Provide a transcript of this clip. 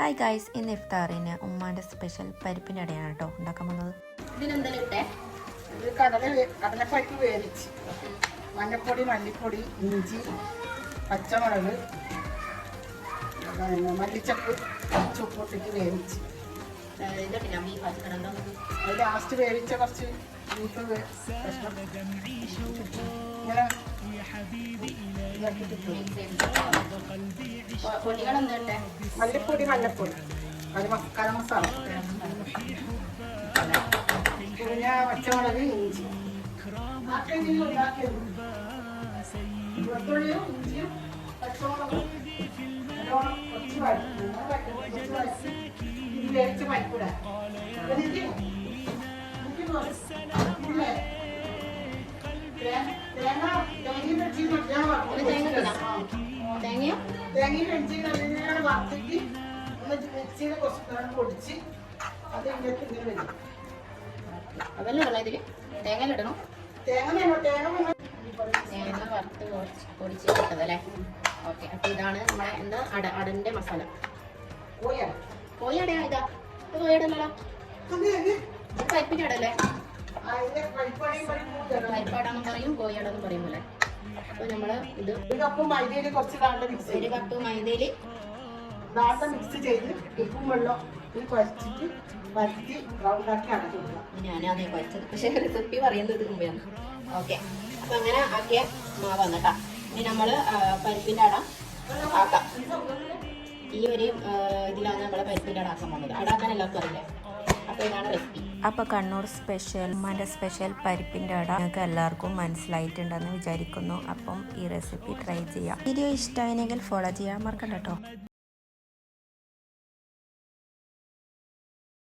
Hi guys, ഇന്ന് ഇഫ്താറിന് ഉമ്മാൻ്റെ special പരിപ്പിൻ്റെ അടയാണ് കേട്ടോ ഉണ്ടാക്കാൻ പോകുന്നത്. കടലപ്പരിപ്പ് വേവിച്ച് മഞ്ഞപ്പൊടി, മല്ലിപ്പൊടി, ഇഞ്ചി, പച്ചമുളക്, മല്ലിച്ചപ്പ്, ചുപ്പിട്ടിട്ട് വേവിച്ച് അത് ലാസ്റ്റ് വേവിച്ച കുറച്ച് ബീഫ് കഷ്ണം ഇങ്ങനെ മല്ലിപ്പൊടി, മഞ്ഞപ്പൊടി, അത് ഗരം മസാല, പിന്നെ പച്ചമുളക്, ഇഞ്ചി, വെളുത്തുള്ളിയും ഇഞ്ചിയും പച്ചമുളകും വേവിച്ച് പരിപ്പിട തേങ്ങയും വെഞ്ചിയും നല്ലോണം വറുത്തിട്ട് ഒന്ന് മിക്സിയിൽ കുറച്ച് പൊടിച്ച് അത് ഇതിലേക്ക് ഇങ്ങനെ വരും. അതെല്ലാം ഇടണം ഇതില്. തേങ്ങ ഇടണം. തേങ്ങ വറുത്ത് പൊടിച്ച് ഇട്ടതല്ലേ. ഓക്കെ, അപ്പൊ ഇതാണ് നമ്മളെ എന്താ അടന്റെ മസാല. കോഴിയടയാ ഇതാ? ഇത് കോഴിയടല്ലോ, പരിപ്പിന്റെ അടല്ലേ? പരിപ്പാടാന്നും പറയും, കോഴിയടെന്നും പറയും പോലെ. അപ്പൊ നമ്മള് ഇത് ഒരു കപ്പ് മൈദയിൽ കുറച്ച് ദാണ്ട മിക്സ് ചെയ്ത് ഉപ്പും വെള്ളം കുഴച്ചിട്ട് വരട്ടി റൗണ്ടാക്കി അടച്ചു കൊടുക്കണം. ഞാനതേ കുഴച്ചത്, പക്ഷെ റെസിപ്പി പറയുന്നത് മുമ്പെയാണ്. ഓക്കെ, അപ്പൊ അങ്ങനെ ആക്കിയ മാവാണ് കേട്ടോ. ഇനി നമ്മള് പരിപ്പിന്റെ അട ആക്കാം. ഈ ഒരു ഇതിലാണ് നമ്മളെ പരിപ്പിന്റെ അട ആക്കാൻ പോകുന്നത്. അടാക്കാൻ എല്ലാവർക്കും അറിയില്ലേ? അപ്പൊ ഇതാണ് റെസിപ്പി. അപ്പോൾ കണ്ണൂർ സ്പെഷ്യൽ ഉമ്മാൻ്റെ സ്പെഷ്യൽ പരിപ്പിൻ്റെ അട നിങ്ങൾക്ക് എല്ലാവർക്കും മനസ്സിലായിട്ടുണ്ടെന്ന് വിചാരിക്കുന്നു. അപ്പം ഈ റെസിപ്പി ട്രൈ ചെയ്യാം. വീഡിയോ ഇഷ്ടമായെങ്കിൽ ഫോളോ ചെയ്യാൻ മറക്കണ്ട കേട്ടോ.